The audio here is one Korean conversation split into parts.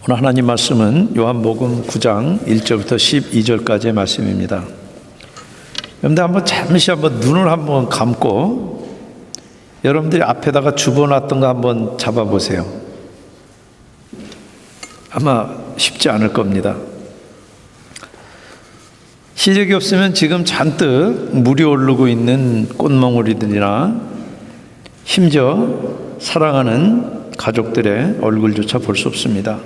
오늘 하나님 말씀은 요한복음 9장 1절부터 12절까지의 말씀입니다. 여러분들 잠시 눈을 한번 감고 여러분들이 앞에다가 집어놨던 거 한번 잡아보세요. 아마 쉽지 않을 겁니다. 시력이 없으면 지금 잔뜩 물이 오르고 있는 꽃망울이들이나 심지어 사랑하는 가족들의 얼굴조차 볼 수 없습니다.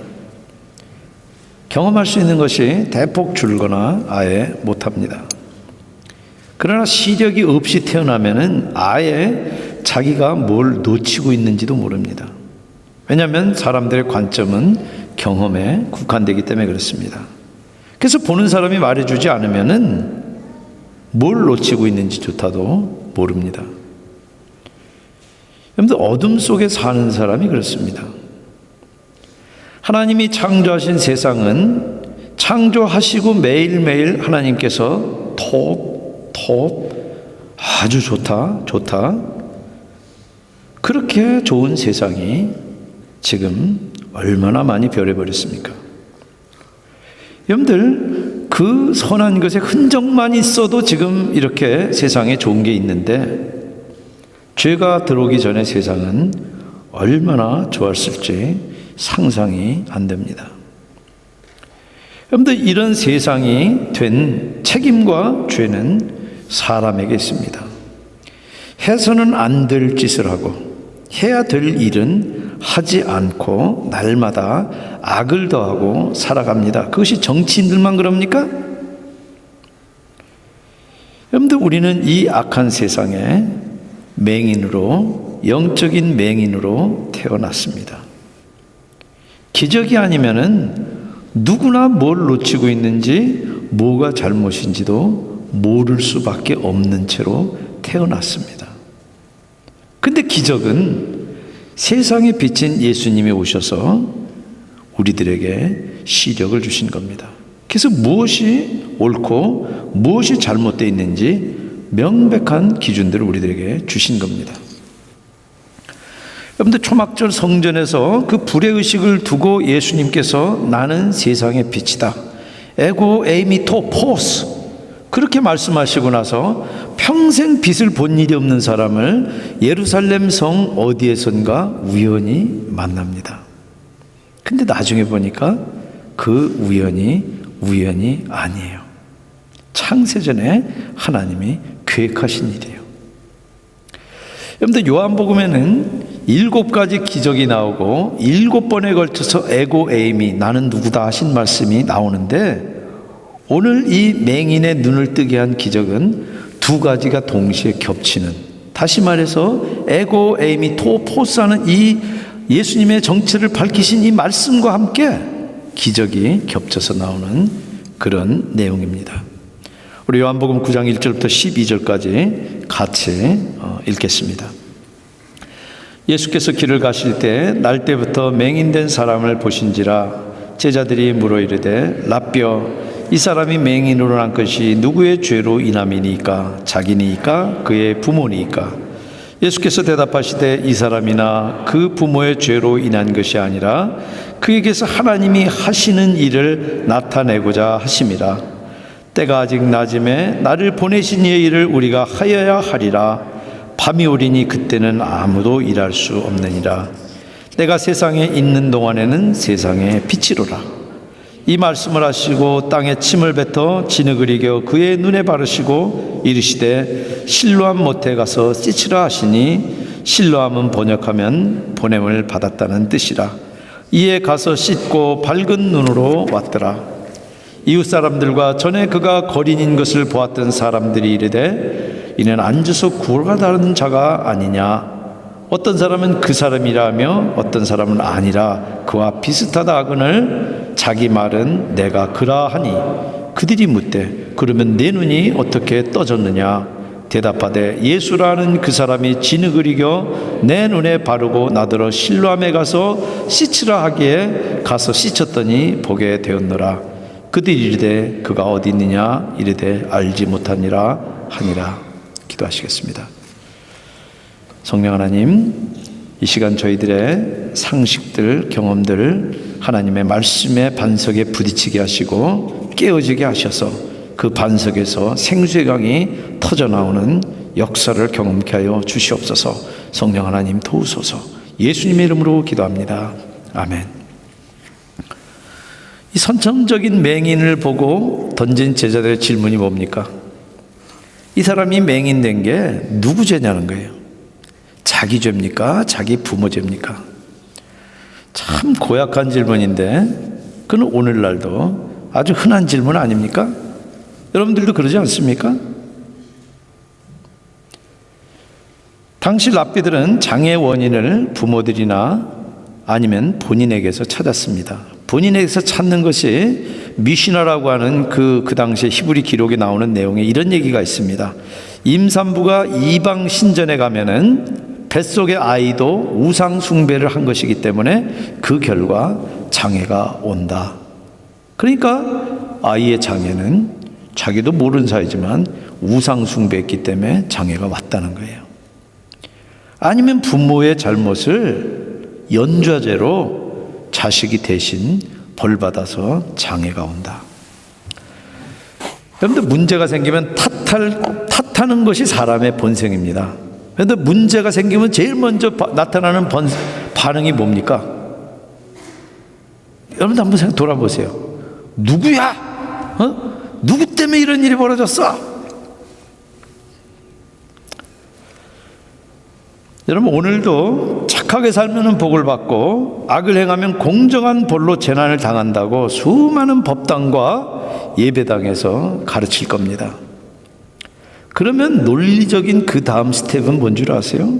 경험할 수 있는 것이 대폭 줄거나 아예 못합니다. 그러나 시력이 없이 태어나면은 아예 자기가 뭘 놓치고 있는지도 모릅니다. 왜냐하면 사람들의 관점은 경험에 국한되기 때문에 그렇습니다. 그래서 보는 사람이 말해주지 않으면은 뭘 놓치고 있는지조차도 모릅니다. 여러분들 어둠 속에 사는 사람이 그렇습니다. 하나님이 창조하신 세상은 창조하시고 매일매일 하나님께서 아주 좋다 그렇게 좋은 세상이 지금 얼마나 많이 변해버렸습니까? 여러분들 그 선한 것의 흔적만 있어도 지금 이렇게 세상에 좋은 게 있는데 죄가 들어오기 전에 세상은 얼마나 좋았을지 상상이 안 됩니다. 여러분들 이런 세상이 된 책임과 죄는 사람에게 있습니다. 해서는 안 될 짓을 하고 해야 될 일은 하지 않고 날마다 악을 더하고 살아갑니다. 그것이 정치인들만 그럽니까? 여러분들 우리는 이 악한 세상에 맹인으로, 영적인 맹인으로 태어났습니다. 기적이 아니면은 누구나 뭘 놓치고 있는지 뭐가 잘못인지도 모를 수밖에 없는 채로 태어났습니다. 근데 기적은 세상에 비친 예수님이 오셔서 우리들에게 시력을 주신 겁니다. 그래서 무엇이 옳고 무엇이 잘못되어 있는지 명백한 기준들을 우리들에게 주신 겁니다. 여러분들 초막절 성전에서 그 불의 의식을 두고 예수님께서 나는 세상의 빛이다, 에고 에이미 토 포스 그렇게 말씀하시고 나서 평생 빛을 본 일이 없는 사람을 예루살렘 성 어디에선가 우연히 만납니다. 근데 나중에 보니까 그 우연이 아니에요. 창세전에 하나님이 계획하신 일이에요. 여러분들 요한복음에는 7가지 기적이 나오고 7번에 걸쳐서 에고 에이미 나는 누구다 하신 말씀이 나오는데 오늘 이 맹인의 눈을 뜨게 한 기적은 2가지가 동시에 겹치는, 다시 말해서 에고 에이미 토 포스하는 이 예수님의 정체를 밝히신 이 말씀과 함께 기적이 겹쳐서 나오는 그런 내용입니다. 우리 요한복음 9장 1절부터 12절까지 같이 읽겠습니다. 예수께서 길을 가실 때 날때부터 맹인된 사람을 보신지라 제자들이 물어 이르되 라삐어 이 사람이 맹인으로 난 것이 누구의 죄로 인함이니까 자기니까 그의 부모니까 예수께서 대답하시되 이 사람이나 그 부모의 죄로 인한 것이 아니라 그에게서 하나님이 하시는 일을 나타내고자 하심이라. 때가 아직 낮음에 나를 보내신 이의 일을 우리가 하여야 하리라. 밤이 오리니 그때는 아무도 일할 수 없느니라. 내가 세상에 있는 동안에는 세상의 빛이로라. 이 말씀을 하시고 땅에 침을 뱉어 진흙을 이겨 그의 눈에 바르시고 이르시되 실로암 못에 가서 씻으라 하시니 실로암은 번역하면 보냄을 받았다는 뜻이라. 이에 가서 씻고 밝은 눈으로 왔더라. 이웃 사람들과 전에 그가 거린인 것을 보았던 사람들이 이르되 이는 앉아서 구원하다는 자가 아니냐. 어떤 사람은 그 사람이라며 어떤 사람은 아니라 그와 비슷하다 하거늘 자기 말은 내가 그라하니 그들이 묻되 그러면 내 눈이 어떻게 떠졌느냐. 대답하되 예수라는 그 사람이 진흙을 이겨 내 눈에 바르고 나더러 실로암에 가서 씻으라 하기에 가서 씻었더니 보게 되었노라. 그들이 이르되 그가 어디 있느냐 이르되 알지 못하니라 하니라. 기도하시겠습니다. 성령 하나님, 이 시간 저희들의 상식들, 경험들 하나님의 말씀의 반석에 부딪히게 하시고 깨어지게 하셔서 그 반석에서 생수의 강이 터져나오는 역사를 경험케 하여 주시옵소서. 성령 하나님 도우소서. 예수님의 이름으로 기도합니다. 아멘. 이 선천적인 맹인을 보고 던진 제자들의 질문이 뭡니까? 이 사람이 맹인된 게 누구 죄냐는 거예요. 자기 죄입니까? 자기 부모 죄입니까? 참 고약한 질문인데 그는 오늘날도 아주 흔한 질문 아닙니까? 여러분들도 그러지 않습니까? 당시 랍비들은 장애의 원인을 부모들이나 아니면 본인에게서 찾았습니다. 본인에게서 찾는 것이 미시나라고 하는 그 당시에 히브리 기록에 나오는 내용에 이런 얘기가 있습니다. 임산부가 이방 신전에 가면은 뱃속의 아이도 우상 숭배를 한 것이기 때문에 그 결과 장애가 온다. 그러니까 아이의 장애는 자기도 모르는 사이지만 우상 숭배했기 때문에 장애가 왔다는 거예요. 아니면 부모의 잘못을 연좌제로 자식이 대신 벌받아서 장애가 온다. 여러분들 문제가 생기면 탓하는 것이 사람의 본성입니다. 그런데 문제가 생기면 제일 먼저 나타나는 반응이 뭡니까? 여러분들 한번 돌아보세요. 누구야? 누구 때문에 이런 일이 벌어졌어? 여러분 오늘도 착하게 살면 복을 받고 악을 행하면 공정한 벌로 재난을 당한다고 수많은 법당과 예배당에서 가르칠 겁니다. 그러면 논리적인 그 다음 스텝은 뭔 줄 아세요?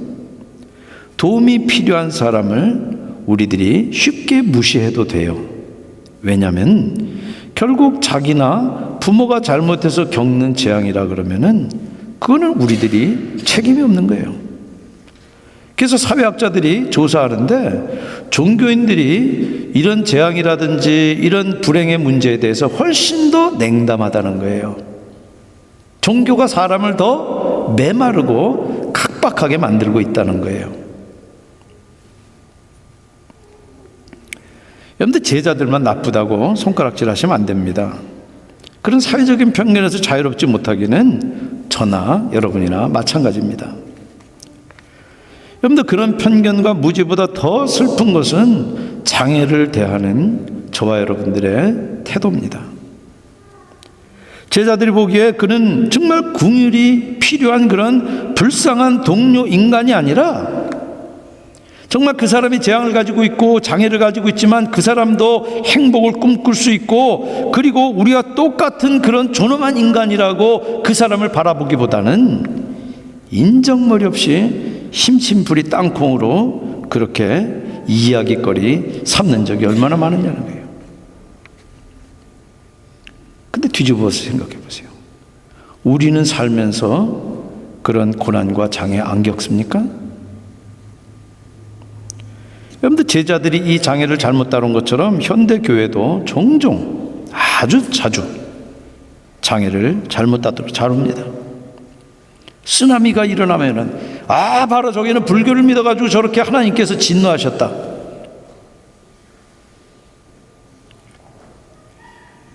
도움이 필요한 사람을 우리들이 쉽게 무시해도 돼요. 왜냐하면 결국 자기나 부모가 잘못해서 겪는 재앙이라 그러면은 그거는 우리들이 책임이 없는 거예요. 그래서 사회학자들이 조사하는데 종교인들이 이런 재앙이라든지 이런 불행의 문제에 대해서 훨씬 더 냉담하다는 거예요. 종교가 사람을 더 메마르고 각박하게 만들고 있다는 거예요. 여러분들 제자들만 나쁘다고 손가락질 하시면 안 됩니다. 그런 사회적인 편견에서 자유롭지 못하기는 저나 여러분이나 마찬가지입니다. 여러분들 그런 편견과 무지보다 더 슬픈 것은 장애를 대하는 저와 여러분들의 태도입니다. 제자들이 보기에 그는 정말 긍휼이 필요한 그런 불쌍한 동료 인간이 아니라 정말 그 사람이 재앙을 가지고 있고 장애를 가지고 있지만 그 사람도 행복을 꿈꿀 수 있고 그리고 우리가 똑같은 그런 존엄한 인간이라고 그 사람을 바라보기보다는 인정머리 없이 심심풀이 땅콩으로 그렇게 이야기거리 삼는 적이 얼마나 많으냐는 거예요. 근데 뒤집어서 생각해 보세요. 우리는 살면서 그런 고난과 장애 안 겪습니까? 여러분들 제자들이 이 장애를 잘못 다룬 것처럼 현대 교회도 종종 아주 자주 장애를 잘못 다룹니다. 쓰나미가 일어나면은 바로 저기는 불교를 믿어가지고 저렇게 하나님께서 진노하셨다.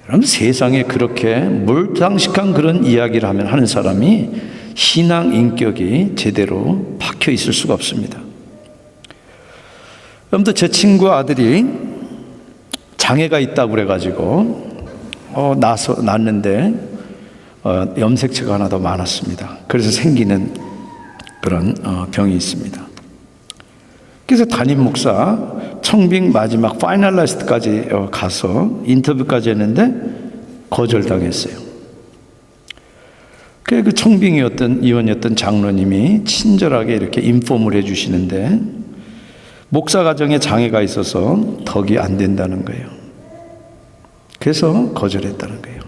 여러분 세상에 그렇게 몰상식한 그런 이야기를 하는 사람이 신앙 인격이 제대로 박혀 있을 수가 없습니다. 여러분들 제 친구 아들이 장애가 있다고 그래가지고 낳았는데 염색체가 하나 더 많았습니다. 그래서 생기는 그런 병이 있습니다. 그래서 담임 목사 청빙 마지막 파이널리스트까지 가서 인터뷰까지 했는데 거절당했어요. 그 청빙이었던 의원이었던 장로님이 친절하게 이렇게 인폼을 해주시는데 목사 가정에 장애가 있어서 덕이 안 된다는 거예요. 그래서 거절했다는 거예요.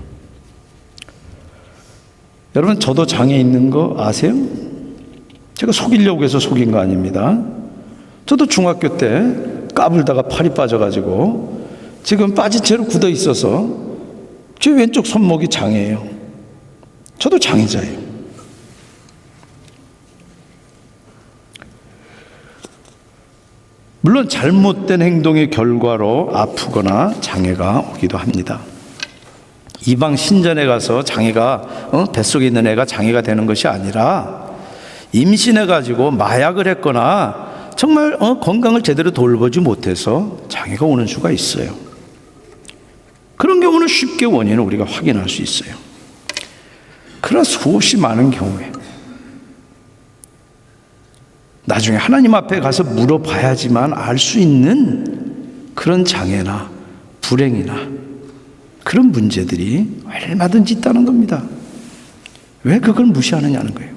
여러분 저도 장애 있는 거 아세요? 제가 속이려고 해서 속인 거 아닙니다. 저도 중학교 때 까불다가 팔이 빠져가지고 지금 빠진 채로 굳어 있어서 제 왼쪽 손목이 장애예요. 저도 장애자예요. 물론 잘못된 행동의 결과로 아프거나 장애가 오기도 합니다. 이방 신전에 가서 장애가 뱃속에 있는 애가 장애가 되는 것이 아니라 임신해가지고 마약을 했거나 정말 건강을 제대로 돌보지 못해서 장애가 오는 수가 있어요. 그런 경우는 쉽게 원인을 우리가 확인할 수 있어요. 그러나 수없이 많은 경우에 나중에 하나님 앞에 가서 물어봐야지만 알 수 있는 그런 장애나 불행이나 그런 문제들이 얼마든지 있다는 겁니다. 왜 그걸 무시하느냐는 거예요.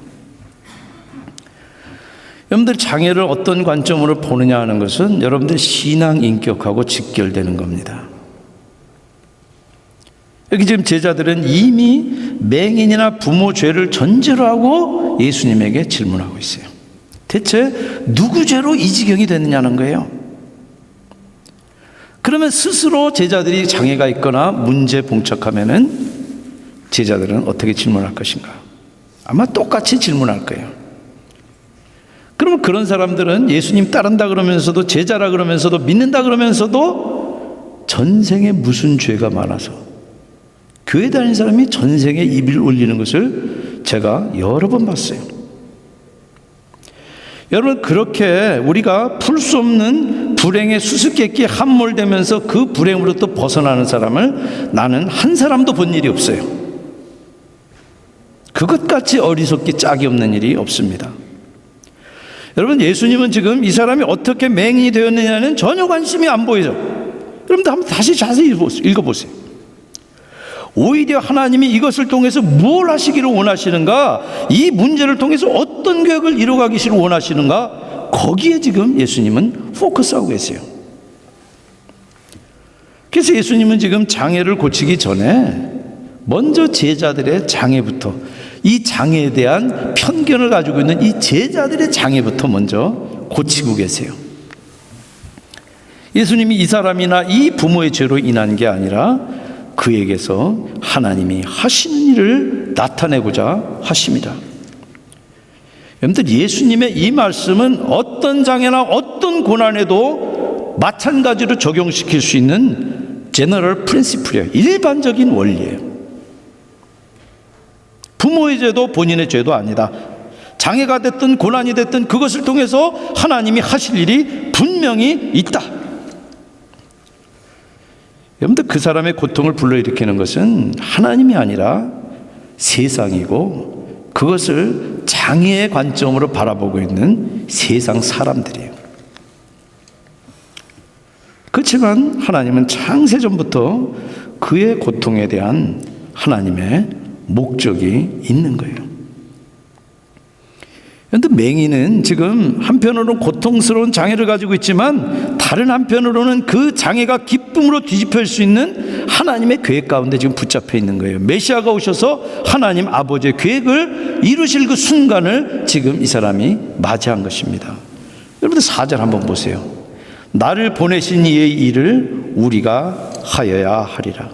여러분들 장애를 어떤 관점으로 보느냐 하는 것은 여러분들 신앙 인격하고 직결되는 겁니다. 여기 지금 제자들은 이미 맹인이나 부모 죄를 전제로 하고 예수님에게 질문하고 있어요. 대체 누구 죄로 이 지경이 됐느냐는 거예요. 그러면 스스로 제자들이 장애가 있거나 문제에 봉착하면은 제자들은 어떻게 질문할 것인가? 아마 똑같이 질문할 거예요. 그러면 그런 사람들은 예수님 따른다 그러면서도 제자라 그러면서도 믿는다 그러면서도 전생에 무슨 죄가 많아서 교회 다니는 사람이 전생에 입을 올리는 것을 제가 여러 번 봤어요. 여러분, 그렇게 우리가 풀 수 없는 불행의 수수께끼에 함몰되면서 그 불행으로부터 벗어나는 사람을 나는 한 사람도 본 일이 없어요. 그것같이 어리석기 짝이 없는 일이 없습니다. 여러분, 예수님은 지금 이 사람이 어떻게 맹인이 되었느냐는 전혀 관심이 안 보이죠. 여러분들 한번 다시 자세히 읽어보세요. 오히려 하나님이 이것을 통해서 뭘 하시기를 원하시는가, 이 문제를 통해서 어떤 계획을 이루어가기를 원하시는가, 거기에 지금 예수님은 포커스하고 계세요. 그래서 예수님은 지금 장애를 고치기 전에 먼저 제자들의 장애부터, 이 장애에 대한 편견을 가지고 있는 이 제자들의 장애부터 먼저 고치고 계세요. 예수님이 이 사람이나 이 부모의 죄로 인한 게 아니라 그에게서 하나님이 하시는 일을 나타내고자 하십니다. 여러분들, 예수님의 이 말씀은 어떤 장애나 어떤 고난에도 마찬가지로 적용시킬 수 있는 제너럴 프린시플이에요. 일반적인 원리예요. 부모의 죄도 본인의 죄도 아니다. 장애가 됐든 고난이 됐든 그것을 통해서 하나님이 하실 일이 분명히 있다. 여러분들, 그 사람의 고통을 불러일으키는 것은 하나님이 아니라 세상이고 그것을 장애의 관점으로 바라보고 있는 세상 사람들이에요. 그렇지만 하나님은 창세전부터 그의 고통에 대한 하나님의 목적이 있는 거예요. 그런데 맹인은 지금 한편으로는 고통스러운 장애를 가지고 있지만 다른 한편으로는 그 장애가 기쁨으로 뒤집힐 수 있는 하나님의 계획 가운데 지금 붙잡혀 있는 거예요. 메시아가 오셔서 하나님 아버지의 계획을 이루실 그 순간을 지금 이 사람이 맞이한 것입니다. 여러분들 4절 한번 보세요. 나를 보내신 이의 일을 우리가 하여야 하리라.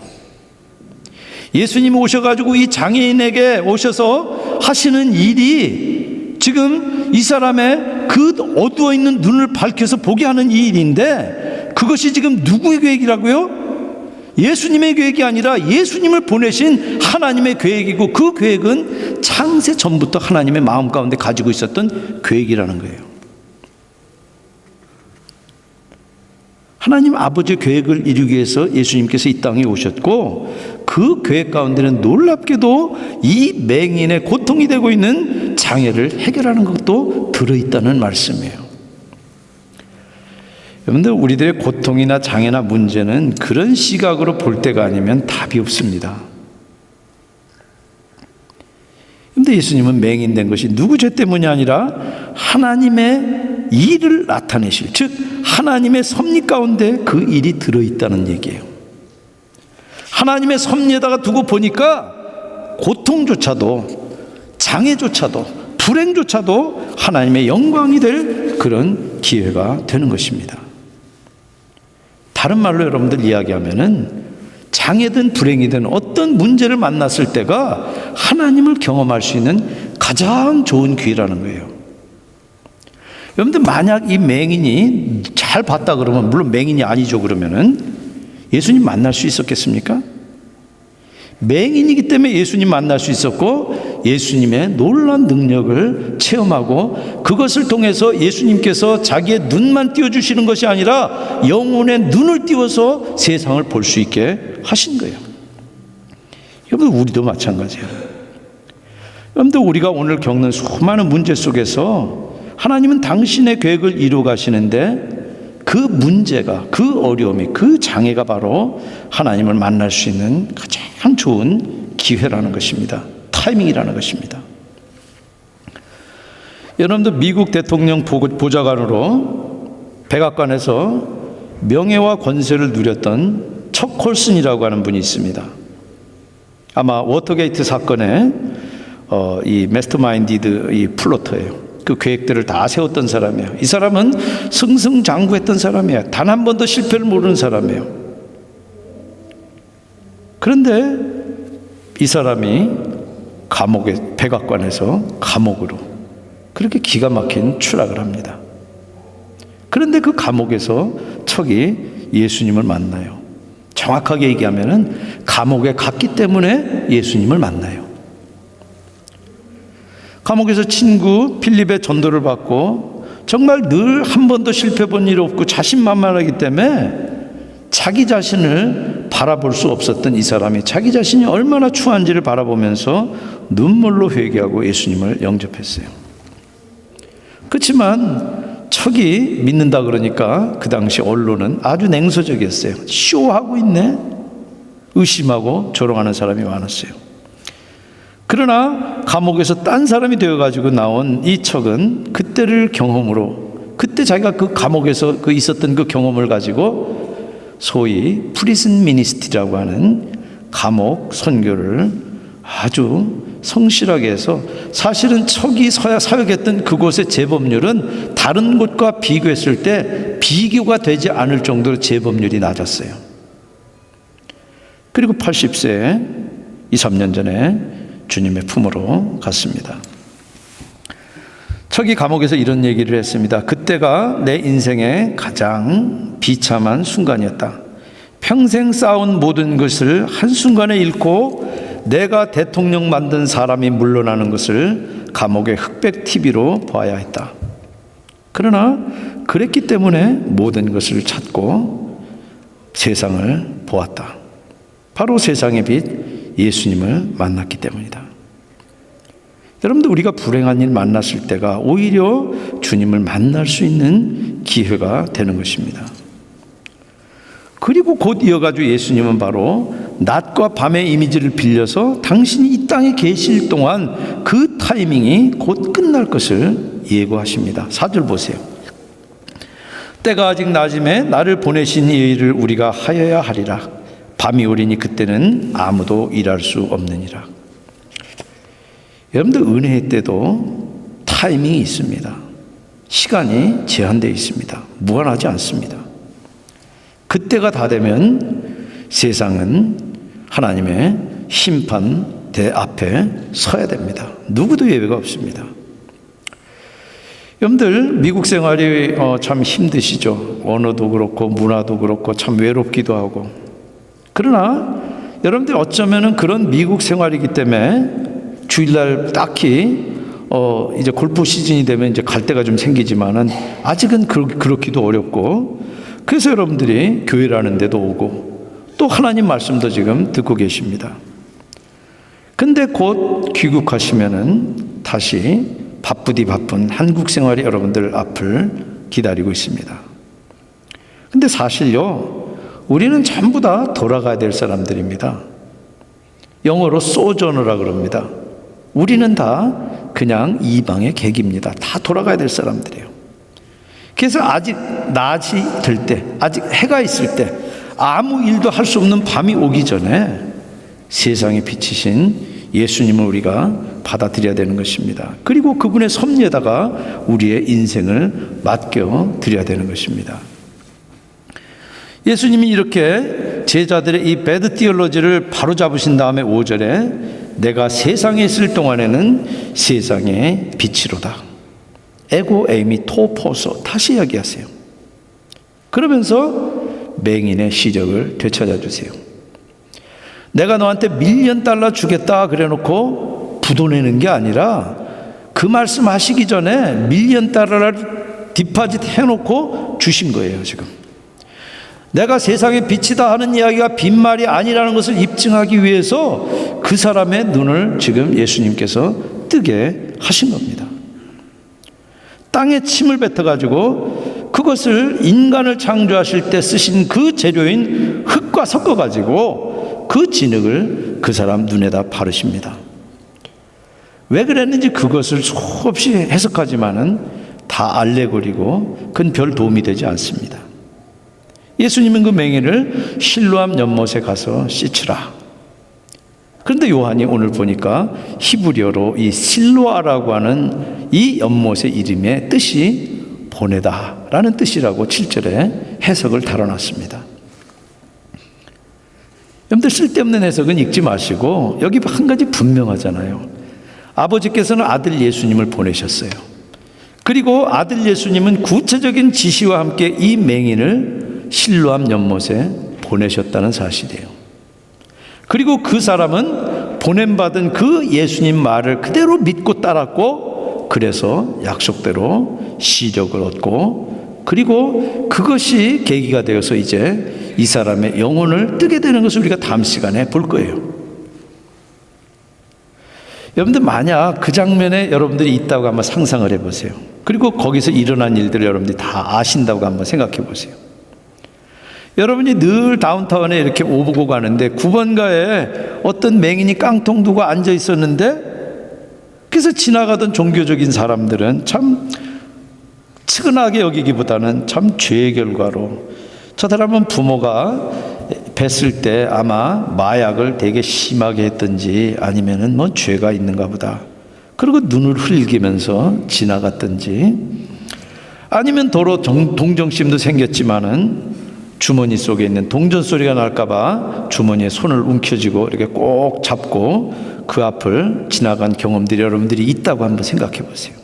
예수님이 오셔가지고 이 장애인에게 오셔서 하시는 일이 지금 이 사람의 그 어두워 있는 눈을 밝혀서 보게 하는 이 일인데, 그것이 지금 누구의 계획이라고요? 예수님의 계획이 아니라 예수님을 보내신 하나님의 계획이고, 그 계획은 창세 전부터 하나님의 마음 가운데 가지고 있었던 계획이라는 거예요. 하나님 아버지의 계획을 이루기 위해서 예수님께서 이 땅에 오셨고, 그 계획 가운데는 놀랍게도 이 맹인의 고통이 되고 있는 장애를 해결하는 것도 들어있다는 말씀이에요. 여러분들, 우리들의 고통이나 장애나 문제는 그런 시각으로 볼 때가 아니면 답이 없습니다. 그런데 예수님은 맹인된 것이 누구 죄 때문이 아니라 하나님의 일을 나타내실, 즉 하나님의 섭리 가운데 그 일이 들어있다는 얘기예요. 하나님의 섭리에다가 두고 보니까 고통조차도, 장애조차도, 불행조차도 하나님의 영광이 될 그런 기회가 되는 것입니다. 다른 말로 여러분들 이야기하면은 장애든 불행이든 어떤 문제를 만났을 때가 하나님을 경험할 수 있는 가장 좋은 기회라는 거예요. 여러분들 만약 이 맹인이 잘 봤다 그러면, 물론 맹인이 아니죠, 그러면은 예수님 만날 수 있었겠습니까? 맹인이기 때문에 예수님 만날 수 있었고, 예수님의 놀라운 능력을 체험하고, 그것을 통해서 예수님께서 자기의 눈만 띄워주시는 것이 아니라 영혼의 눈을 띄워서 세상을 볼 수 있게 하신 거예요. 여러분, 우리도 마찬가지예요. 여러분들, 우리가 오늘 겪는 수많은 문제 속에서 하나님은 당신의 계획을 이루어 가시는데, 그 문제가, 그 어려움이, 그 장애가 바로 하나님을 만날 수 있는 가장 좋은 기회라는 것입니다. 타이밍이라는 것입니다. 여러분들, 미국 대통령 보좌관으로 백악관에서 명예와 권세를 누렸던 척 콜슨이라고 하는 분이 있습니다. 아마 워터게이트 사건의 이 매스터마인디드 이 플로터예요. 그 계획들을 다 세웠던 사람이에요. 이 사람은 승승장구했던 사람이에요. 단 한 번도 실패를 모르는 사람이에요. 그런데 이 사람이 감옥에, 백악관에서 감옥으로 그렇게 기가 막힌 추락을 합니다. 그런데 그 감옥에서 척이 예수님을 만나요. 정확하게 얘기하면은 감옥에 갔기 때문에 예수님을 만나요. 감옥에서 친구 필립의 전도를 받고, 정말 늘 한 번도 실패 본 일 없고 자신만만하기 때문에 자기 자신을 바라볼 수 없었던 이 사람이 자기 자신이 얼마나 추한지를 바라보면서 눈물로 회개하고 예수님을 영접했어요. 그렇지만 척이 믿는다 그러니까 그 당시 언론은 아주 냉소적이었어요. 쇼하고 있네, 의심하고 조롱하는 사람이 많았어요. 그러나 감옥에서 딴 사람이 되어가지고 나온 이 척은 그때를 경험으로, 그때 자기가 그 감옥에서 있었던 그 경험을 가지고 소위 프리즌 미니스트리라고 하는 감옥 선교를 아주 성실하게 해서, 사실은 척이 사역했던 그곳의 재범률은 다른 곳과 비교했을 때 비교가 되지 않을 정도로 재범률이 낮았어요. 그리고 80세에 2, 3년 전에 주님의 품으로 갔습니다. 척이 감옥에서 이런 얘기를 했습니다. 그때가 내 인생의 가장 비참한 순간이었다. 평생 쌓은 모든 것을 한순간에 잃고 내가 대통령 만든 사람이 물러나는 것을 감옥의 흑백 TV로 봐야 했다. 그러나 그랬기 때문에 모든 것을 찾고 세상을 보았다. 바로 세상의 빛 예수님을 만났기 때문이다. 여러분들, 우리가 불행한 일 만났을 때가 오히려 주님을 만날 수 있는 기회가 되는 것입니다. 그리고 곧 이어가지고 예수님은 바로 낮과 밤의 이미지를 빌려서 당신이 이 땅에 계실 동안 그 타이밍이 곧 끝날 것을 예고하십니다. 4절 보세요. 때가 아직 낮음에 나를 보내신 이 일을 우리가 하여야 하리라. 밤이 오리니 그때는 아무도 일할 수 없느니라. 여러분들, 은혜의 때도 타이밍이 있습니다. 시간이 제한되어 있습니다. 무한하지 않습니다. 그때가 다 되면 세상은 하나님의 심판대 앞에 서야 됩니다. 누구도 예외가 없습니다. 여러분들, 미국 생활이 참 힘드시죠. 언어도 그렇고 문화도 그렇고 참 외롭기도 하고. 그러나 여러분들, 어쩌면은 그런 미국 생활이기 때문에 주일날 딱히 이제 골프 시즌이 되면 이제 갈 데가 좀 생기지만은 아직은 그렇기도 어렵고, 그래서 여러분들이 교회라는 데도 오고 또 하나님 말씀도 지금 듣고 계십니다. 근데 곧 귀국하시면은 다시 바쁜 한국 생활이 여러분들 앞을 기다리고 있습니다. 근데 사실요, 우리는 전부 다 돌아가야 될 사람들입니다. 영어로 소저너라 그럽니다. 우리는 다 그냥 이방의 객입니다. 다 돌아가야 될 사람들이에요. 그래서 아직 낮이 들 때, 아직 해가 있을 때, 아무 일도 할 수 없는 밤이 오기 전에 세상에 비치신 예수님을 우리가 받아들여야 되는 것입니다. 그리고 그분의 섭리에다가 우리의 인생을 맡겨 드려야 되는 것입니다. 예수님이 이렇게 제자들의 이 배드 티올로지를 바로잡으신 다음에 5절에 내가 세상에 있을 동안에는 세상의 빛이로다. 에고 에이미 토포소 다시 이야기하세요. 그러면서 맹인의 시력을 되찾아 주세요. 내가 너한테 $1,000,000 주겠다 그래놓고 부도내는 게 아니라 그 말씀하시기 전에 $1,000,000를 디파짓 해놓고 주신 거예요. 지금 내가 세상의 빛이다 하는 이야기가 빈말이 아니라는 것을 입증하기 위해서 그 사람의 눈을 지금 예수님께서 뜨게 하신 겁니다. 땅에 침을 뱉어가지고 그것을 인간을 창조하실 때 쓰신 그 재료인 흙과 섞어가지고 그 진흙을 그 사람 눈에다 바르십니다. 왜 그랬는지 그것을 수없이 해석하지만은 다 알레고리고 그건 별 도움이 되지 않습니다. 예수님은 그 맹인을 실로암 연못에 가서 씻으라. 그런데 요한이 오늘 보니까 히브리어로 이 실로아라고 하는 이 연못의 이름의 뜻이 보내다라는 뜻이라고 7절에 해석을 달아놨습니다. 여러분들 쓸데없는 해석은 읽지 마시고 여기 한 가지 분명하잖아요. 아버지께서는 아들 예수님을 보내셨어요. 그리고 아들 예수님은 구체적인 지시와 함께 이 맹인을 실로암 연못에 보내셨다는 사실이에요. 그리고 그 사람은 보냄받은 그 예수님 말을 그대로 믿고 따랐고 그래서 약속대로 시력을 얻고 그리고 그것이 계기가 되어서 이제 이 사람의 영혼을 뜨게 되는 것을 우리가 다음 시간에 볼 거예요. 여러분들 만약 그 장면에 여러분들이 있다고 한번 상상을 해보세요. 그리고 거기서 일어난 일들을 여러분들이 다 아신다고 한번 생각해 보세요. 여러분이 늘 다운타운에 이렇게 오고 가는데 9번가에 어떤 맹인이 깡통 두고 앉아 있었는데 그래서 지나가던 종교적인 사람들은 참 측은하게 여기기보다는 참 죄의 결과로 저 사람은 부모가 뵀을 때 아마 마약을 되게 심하게 했든지 아니면은 뭐 죄가 있는가 보다. 그리고 눈을 흘기면서 지나갔든지 아니면 도로 동정심도 생겼지만은 주머니 속에 있는 동전 소리가 날까봐 주머니에 손을 움켜쥐고 이렇게 꼭 잡고 그 앞을 지나간 경험들이 여러분들이 있다고 한번 생각해 보세요.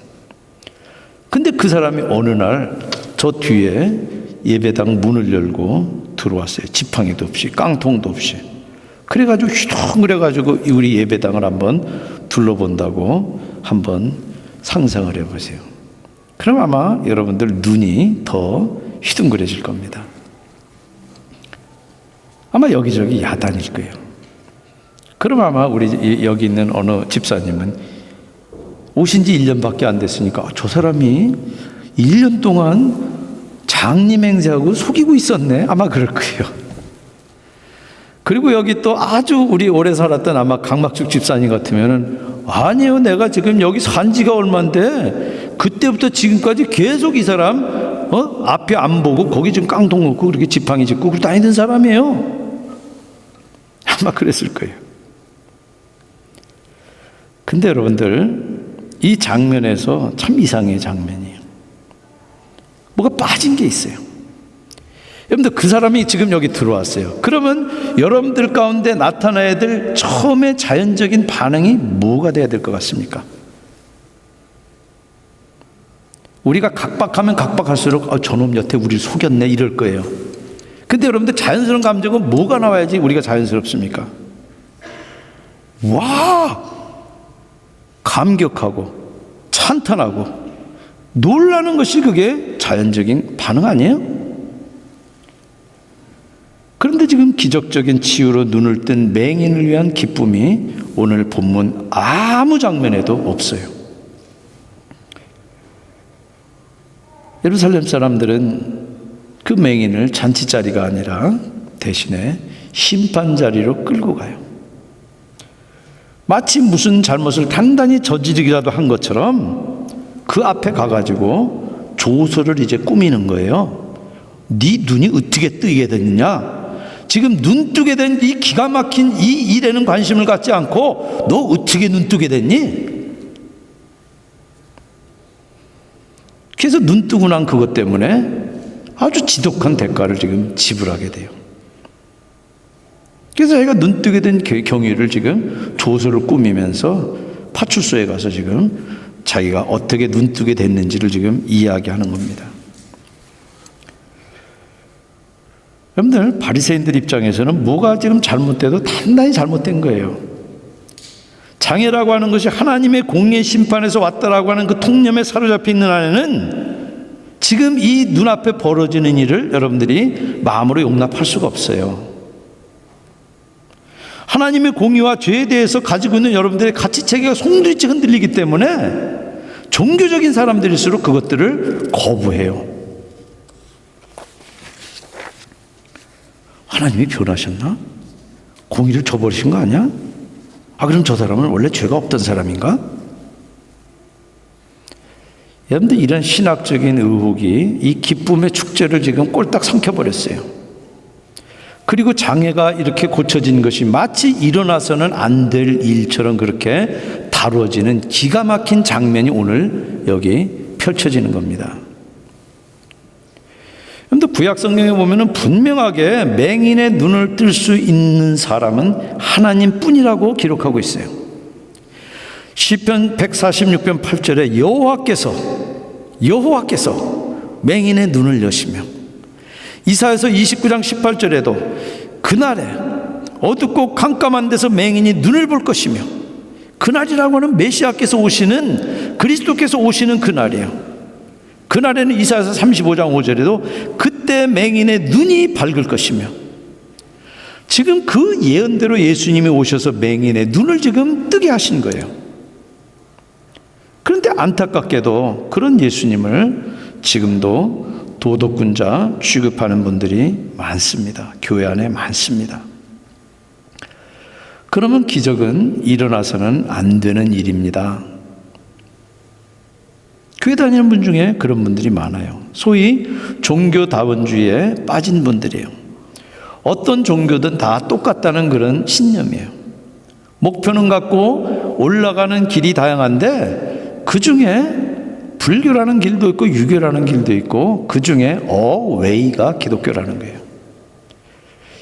근데 그 사람이 어느 날 저 뒤에 예배당 문을 열고 들어왔어요. 지팡이도 없이 깡통도 없이. 그래가지고 휘둥그래가지고 우리 예배당을 한번 둘러본다고 한번 상상을 해보세요. 그럼 아마 여러분들 눈이 더 휘둥그레질 겁니다. 아마 여기저기 야단일 거예요. 그럼 아마 우리 여기 있는 어느 집사님은 오신 지 1년밖에 안 됐으니까 저 사람이 1년 동안 장님 행세하고 속이고 있었네. 아마 그럴 거예요. 그리고 여기 또 아주 우리 오래 살았던 아마 강막죽 집사님 같으면은 아니요, 내가 지금 여기 산 지가 얼만데 그때부터 지금까지 계속 이 사람 앞에 안 보고 거기 지금 깡통 놓고 그렇게 지팡이 짚고 그렇게 다니는 사람이에요. 아마 그랬을 거예요. 근데 여러분들 이 장면에서 참 이상해요. 장면이에요. 뭐가 빠진 게 있어요. 여러분들 그 사람이 지금 여기 들어왔어요. 그러면 여러분들 가운데 나타나야 될 처음에 자연적인 반응이 뭐가 돼야 될 것 같습니까? 우리가 각박하면 각박할수록 저놈 여태 우리를 속였네 이럴 거예요. 근데 여러분들 자연스러운 감정은 뭐가 나와야지 우리가 자연스럽습니까? 와! 감격하고 찬탄하고 놀라는 것이 그게 자연적인 반응 아니에요? 그런데 지금 기적적인 치유로 눈을 뜬 맹인을 위한 기쁨이 오늘 본문 아무 장면에도 없어요. 예루살렘 사람들은 그 맹인을 잔치자리가 아니라 대신에 심판자리로 끌고 가요. 마치 무슨 잘못을 단단히 저지르기라도 한 것처럼 그 앞에 가가지고 조서를 이제 꾸미는 거예요. 네 눈이 어떻게 뜨게 됐느냐? 지금 눈 뜨게 된 이 기가 막힌 이 일에는 관심을 갖지 않고 너 어떻게 눈 뜨게 됐니? 그래서 눈 뜨고 난 그것 때문에 아주 지독한 대가를 지금 지불하게 돼요. 그래서 자기가 눈 뜨게 된 경위를 지금 조서를 꾸미면서 파출소에 가서 지금 자기가 어떻게 눈뜨게 됐는지를 지금 이야기하는 겁니다. 여러분들, 바리새인들 입장에서는 뭐가 지금 잘못돼도 단단히 잘못된 거예요. 장애라고 하는 것이 하나님의 공의 심판에서 왔다라고 하는 그 통념에 사로잡혀 있는 안에는 지금 이 눈앞에 벌어지는 일을 여러분들이 마음으로 용납할 수가 없어요. 하나님의 공의와 죄에 대해서 가지고 있는 여러분들의 가치체계가 송두리째 흔들리기 때문에 종교적인 사람들일수록 그것들을 거부해요. 하나님이 변하셨나? 공의를 저버리신 거 아니야? 그럼 저 사람은 원래 죄가 없던 사람인가? 여러분들, 이런 신학적인 의혹이 이 기쁨의 축제를 지금 꼴딱 삼켜버렸어요. 그리고 장애가 이렇게 고쳐진 것이 마치 일어나서는 안 될 일처럼 그렇게 다루어지는 기가 막힌 장면이 오늘 여기 펼쳐지는 겁니다. 그런데 구약 성경에 보면은 분명하게 맹인의 눈을 뜰 수 있는 사람은 하나님뿐이라고 기록하고 있어요. 시편 146편 8절에 여호와께서 맹인의 눈을 여시며, 이사야서 29장 18절에도 그날에 어둡고 깜깜한 데서 맹인이 눈을 볼 것이며, 그날이라고 하는 메시아께서 오시는, 그리스도께서 오시는 그날이에요. 그날에는 이사야서 35장 5절에도 그때 맹인의 눈이 밝을 것이며, 지금 그 예언대로 예수님이 오셔서 맹인의 눈을 지금 뜨게 하신 거예요. 그런데 안타깝게도 그런 예수님을 지금도 도덕군자 취급하는 분들이 많습니다. 교회 안에 많습니다. 그러면 기적은 일어나서는 안 되는 일입니다. 교회 다니는 분 중에 그런 분들이 많아요. 소위 종교다원주의에 빠진 분들이에요. 어떤 종교든 다 똑같다는 그런 신념이에요. 목표는 같고 올라가는 길이 다양한데 그 중에 불교라는 길도 있고 유교라는 길도 있고 그 중에 웨이가 기독교라는 거예요.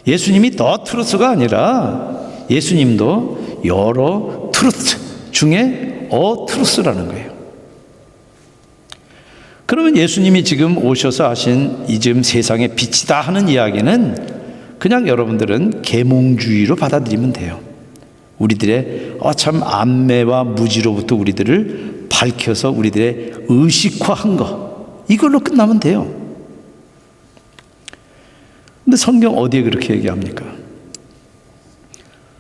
예수님이 더 트루스가 아니라 예수님도 여러 트루스 중에 트루스라는 거예요. 그러면 예수님이 지금 오셔서 하신 이 지금 세상의 빛이다 하는 이야기는 그냥 여러분들은 계몽주의로 받아들이면 돼요. 우리들의 참 안매와 무지로부터 우리들을 밝혀서 우리들의 의식화한 거, 이걸로 끝나면 돼요. 근데 성경 어디에 그렇게 얘기합니까?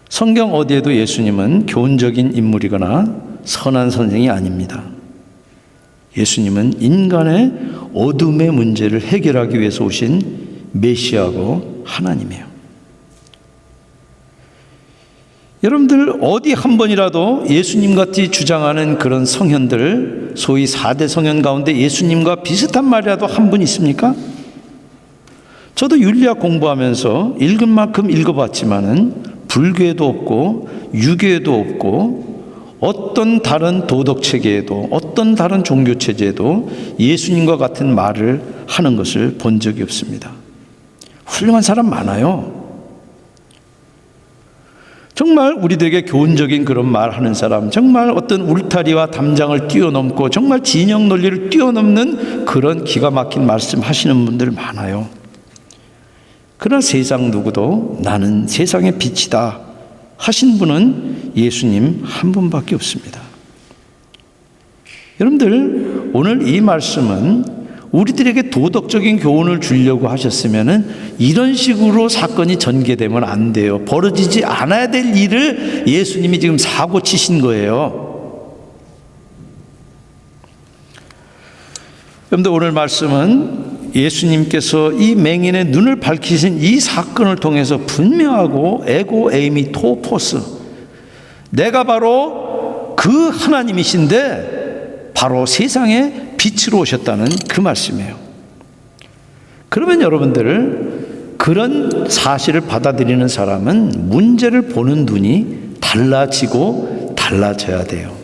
성경 어디에도 예수님은 교훈적인 인물이거나 선한 선생이 아닙니다. 예수님은 인간의 어둠의 문제를 해결하기 위해서 오신 메시아고 하나님이에요. 여러분들, 어디 한 번이라도 예수님같이 주장하는 그런 성현들, 소위 4대 성현 가운데 예수님과 비슷한 말이라도 한 분 있습니까? 저도 윤리학 공부하면서 읽은 만큼 읽어봤지만은 불교에도 없고 유교에도 없고 어떤 다른 도덕체계에도 어떤 다른 종교체제에도 예수님과 같은 말을 하는 것을 본 적이 없습니다. 훌륭한 사람 많아요. 정말 우리들에게 교훈적인 그런 말 하는 사람, 정말 어떤 울타리와 담장을 뛰어넘고 정말 진영 논리를 뛰어넘는 그런 기가 막힌 말씀 하시는 분들 많아요. 그러나 세상 누구도 나는 세상의 빛이다 하신 분은 예수님 한 분밖에 없습니다. 여러분들, 오늘 이 말씀은 우리들에게 도덕적인 교훈을 주려고 하셨으면은 이런 식으로 사건이 전개되면 안 돼요. 벌어지지 않아야 될 일을 예수님이 지금 사고 치신 거예요. 여러분들, 오늘 말씀은 예수님께서 이 맹인의 눈을 밝히신 이 사건을 통해서 분명하고 에고 에이미 토포스, 내가 바로 그 하나님이신데 바로 세상에 빛으로 오셨다는 그 말씀이에요. 그러면 여러분들, 그런 사실을 받아들이는 사람은 문제를 보는 눈이 달라지고 달라져야 돼요.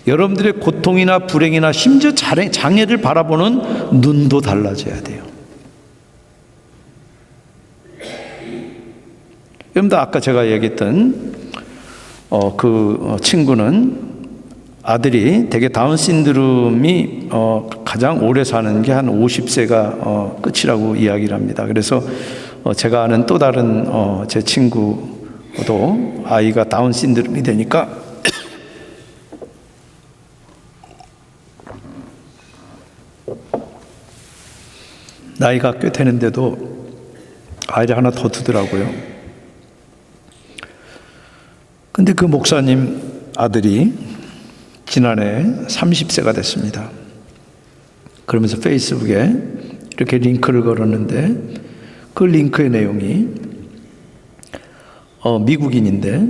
여러분들의 고통이나 불행이나 심지어 장애를 바라보는 눈도 달라져야 돼요. 여러분들, 아까 제가 얘기했던 그 친구는 아들이 되게 다운 신드롬이 가장 오래 사는 게 한 50세가 끝이라고 이야기를 합니다. 그래서 제가 아는 또 다른 제 친구도 아이가 다운 신드롬이 되니까 나이가 꽤 되는데도 아이를 하나 더 두더라고요. 근데 그 목사님 아들이 지난해 30세가 됐습니다. 그러면서 페이스북에 이렇게 링크를 걸었는데 그 링크의 내용이 미국인인데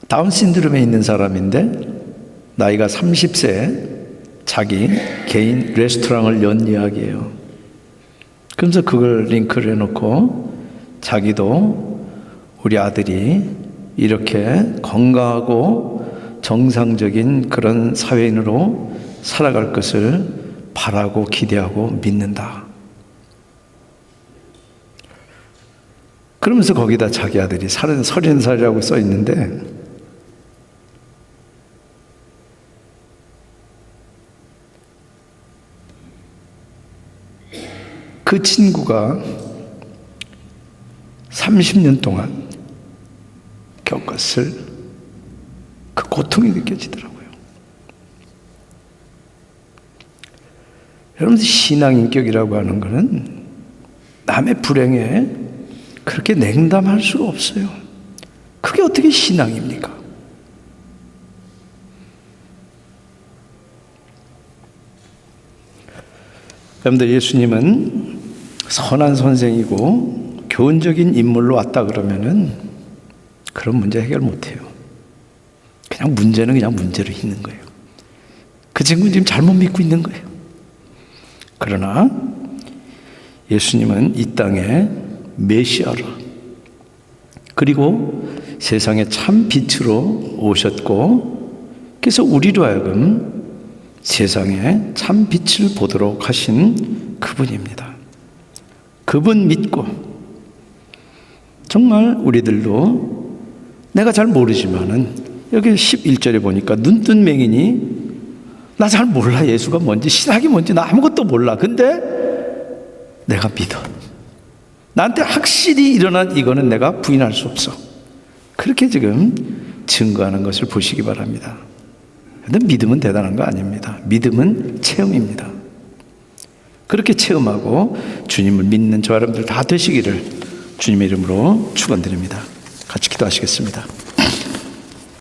다운 신드롬에 있는 사람인데 나이가 30세에 자기 개인 레스토랑을 연 이야기예요. 그래서 그걸 링크를 해놓고 자기도 우리 아들이 이렇게 건강하고 정상적인 그런 사회인으로 살아갈 것을 바라고 기대하고 믿는다. 그러면서 거기다 자기 아들이 30살이라고 써 있는데 그 친구가 30년 동안 겪었을 그 고통이 느껴지더라고요. 여러분, 신앙인격이라고 하는 것은 남의 불행에 그렇게 냉담할 수가 없어요. 그게 어떻게 신앙입니까? 여러분들, 예수님은 선한 선생이고 교훈적인 인물로 왔다 그러면은 그런 문제 해결 못해요. 그냥 문제는 그냥 문제로 있는 거예요. 그 친구는 지금 잘못 믿고 있는 거예요. 그러나 예수님은 이 땅에 메시아로, 그리고 세상에 참 빛으로 오셨고, 그래서 우리로 하여금 세상에 참 빛을 보도록 하신 그분입니다. 그분 믿고 정말 우리들도 내가 잘 모르지만은 여기 11절에 보니까 눈뜬 맹인이 나 잘 몰라, 예수가 뭔지 신학이 뭔지 나 아무것도 몰라, 근데 내가 믿어, 나한테 확실히 일어난 이거는 내가 부인할 수 없어, 그렇게 지금 증거하는 것을 보시기 바랍니다. 근데 믿음은 대단한 거 아닙니다. 믿음은 체험입니다. 그렇게 체험하고 주님을 믿는 저 여러분들 다 되시기를 주님의 이름으로 축원드립니다. 같이 기도하시겠습니다.